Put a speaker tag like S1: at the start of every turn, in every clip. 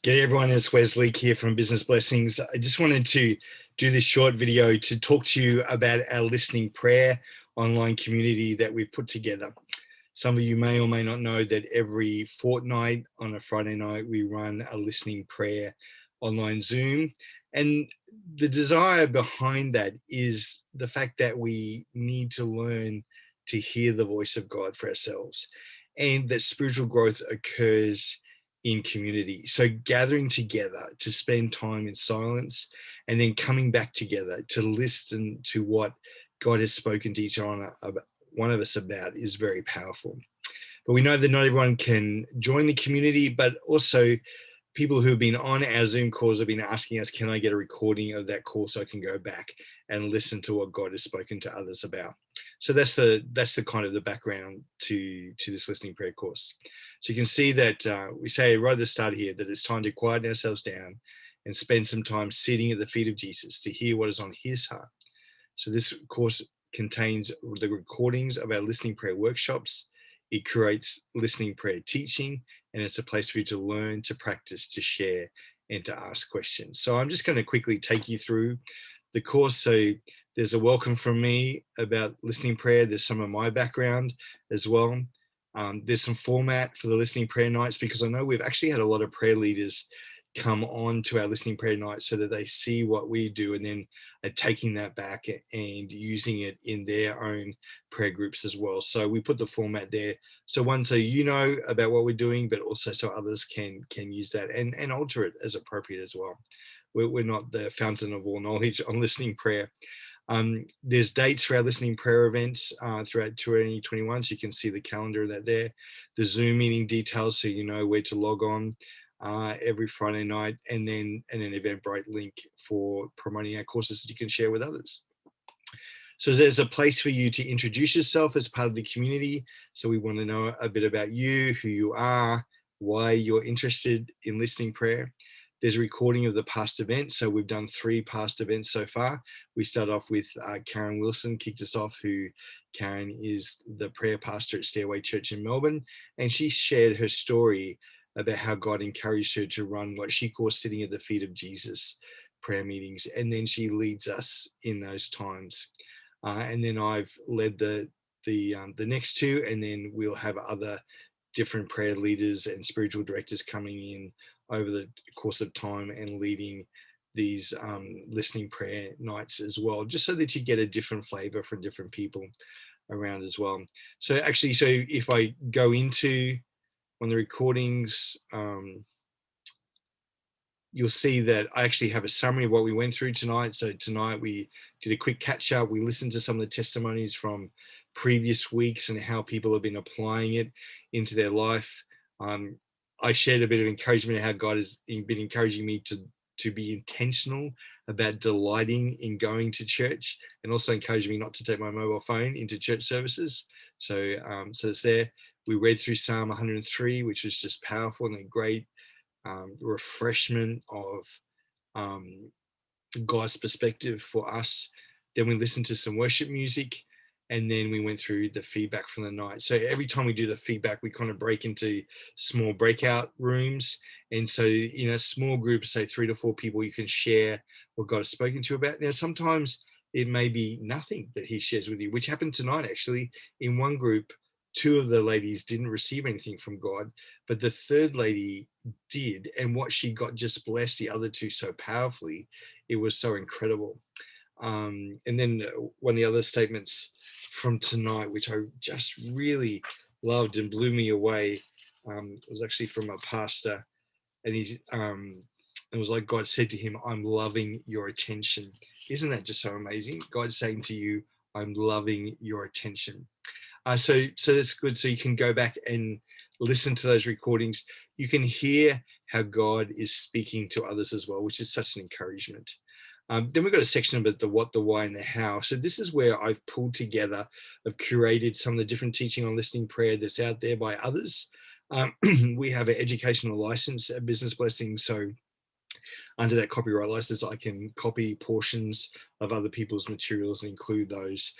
S1: G'day everyone, it's Wesley here from Business Blessings. I just wanted to do this short video to talk to you about our listening prayer online community that we've put together. Some of you may or may not know that every fortnight on a Friday night, we run a listening prayer online Zoom. And the desire behind that is the fact that we need to learn to hear the voice of God for ourselves, and that spiritual growth occurs in community. So gathering together to spend time in silence and then coming back together to listen to what God has spoken to each one of us about is very powerful. But we know that not everyone can join the community, but also people who have been on our Zoom calls have been asking us, can I get a recording of that call so I can go back and listen to what God has spoken to others about? So that's the kind of the background to this listening prayer course. So you can see that we say right at the start here that it's time to quieten ourselves down and spend some time sitting at the feet of Jesus to hear what is on his heart. So this course contains the recordings of our listening prayer workshops. It creates listening prayer teaching, and it's a place for you to learn, to practice, to share, and to ask questions. So I'm just going to quickly take you through the course. So there's a welcome from me about listening prayer. There's some of my background as well. There's some format for the listening prayer nights, because I know we've actually had a lot of prayer leaders come on to our listening prayer nights so that they see what we do and then are taking that back and using it in their own prayer groups as well. So we put the format there. So one, so you know about what we're doing, but also so others can use that and alter it as appropriate as well. We're not the fountain of all knowledge on listening prayer. There's dates for our listening prayer events throughout 2021, so you can see the calendar of that there. The Zoom meeting details, so you know where to log on every Friday night, and then an Eventbrite link for promoting our courses that you can share with others. So there's a place for you to introduce yourself as part of the community. So we want to know a bit about you, who you are, why you're interested in listening prayer. There's a recording of the past events. So we've done 3 past events so far. We start off with Karen Wilson, kicked us off, who Karen is the prayer pastor at Stairway Church in Melbourne. And she shared her story about how God encouraged her to run what she calls sitting at the feet of Jesus prayer meetings. And then she leads us in those times. And then I've led the next 2, and then we'll have other different prayer leaders and spiritual directors coming in over the course of time and leading these listening prayer nights as well, just so that you get a different flavor from different people around as well. So actually, so if I go into one of the recordings, you'll see that I actually have a summary of what we went through tonight. So tonight we did a quick catch up. We listened to some of the testimonies from previous weeks and how people have been applying it into their life. I shared a bit of encouragement of how God has been encouraging me to be intentional about delighting in going to church, and also encouraging me not to take my mobile phone into church services. So it's there. We read through Psalm 103, which was just powerful and a great refreshment of God's perspective for us. Then we listened to some worship music, and then we went through the feedback from the night. So every time we do the feedback, we kind of break into small breakout rooms. And so, small groups, say 3 to 4 people, you can share what God has spoken to you about. Now, sometimes it may be nothing that he shares with you, which happened tonight, actually. In one group, 2 of the ladies didn't receive anything from God, but the third lady did. And what she got just blessed the other 2 so powerfully. It was so incredible. And then one of the other statements from tonight, which I just really loved and blew me away, was actually from a pastor. And it was like God said to him, "I'm loving your attention." Isn't that just so amazing? God's saying to you, "I'm loving your attention." So that's good. So you can go back and listen to those recordings. You can hear how God is speaking to others as well, which is such an encouragement. Then we've got a section about the what, the why, and the how. So this is where I've pulled together, I've curated some of the different teaching on listening prayer that's out there by others. We have an educational license at Business Blessings. So under that copyright license, I can copy portions of other people's materials and include those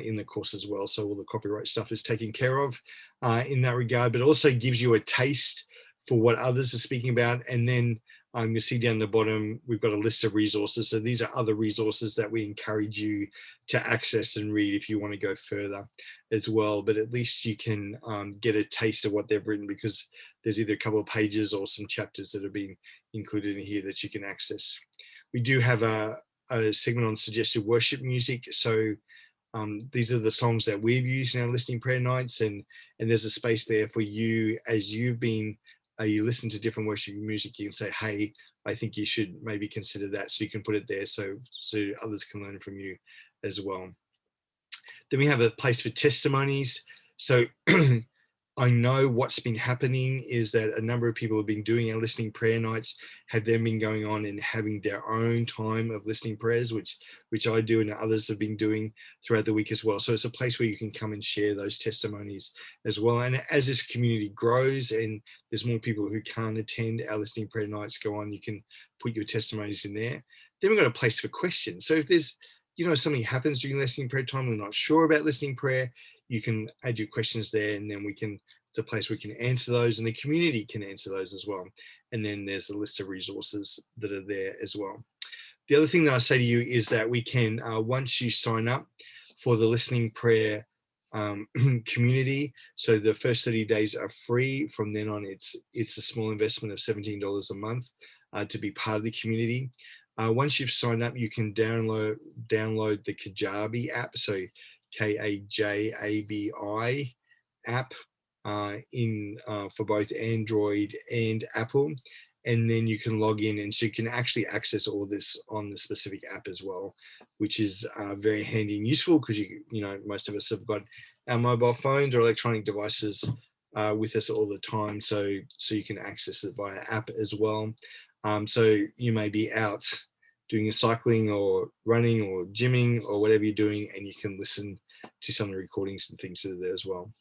S1: in the course as well. So all the copyright stuff is taken care of in that regard, but also gives you a taste for what others are speaking about. And then you'll see down the bottom, we've got a list of resources. So these are other resources that we encourage you to access and read if you want to go further as well. But at least you can get a taste of what they've written, because there's either a couple of pages or some chapters that have been included in here that you can access. We do have a segment on suggested worship music. So these are the songs that we've used in our listening prayer nights, and there's a space there for you as you've been you listen to different worship music. You can say, hey, I think you should maybe consider that, so you can put it there so others can learn from you as well. Then we have a place for testimonies. So I know what's been happening is that a number of people have been doing our listening prayer nights, have then been going on and having their own time of listening prayers, which I do and others have been doing throughout the week as well. So it's a place where you can come and share those testimonies as well. And as this community grows and there's more people who can't attend our listening prayer nights go on, you can put your testimonies in there. Then we've got a place for questions. So if there's, something happens during listening prayer time, we're not sure about listening prayer, you can add your questions there, and then it's a place we can answer those, and the community can answer those as well. And then there's a list of resources that are there as well. The other thing that I say to you is that we can, once you sign up for the listening prayer community, so the first 30 days are free. From then on, it's a small investment of $17 a month to be part of the community. Once you've signed up, you can download the Kajabi app, so Kajabi app for both Android and Apple, and then you can log in, and so you can actually access all this on the specific app as well, which is very handy and useful, because most of us have got our mobile phones or electronic devices with us all the time, so you can access it via app as well. So you may be out doing your cycling or running or gymming or whatever you're doing, and you can listen to some of the recordings and things that are there as well.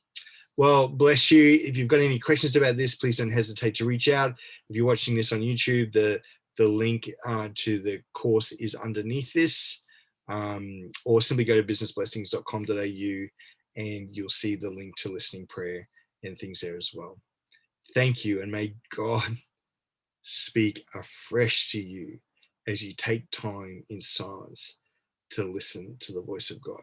S1: Well, bless you. If you've got any questions about this, please don't hesitate to reach out. If you're watching this on YouTube, the link to the course is underneath this, or simply go to businessblessings.com.au and you'll see the link to listening prayer and things there as well. Thank you, and may God speak afresh to you as you take time in silence to listen to the voice of God.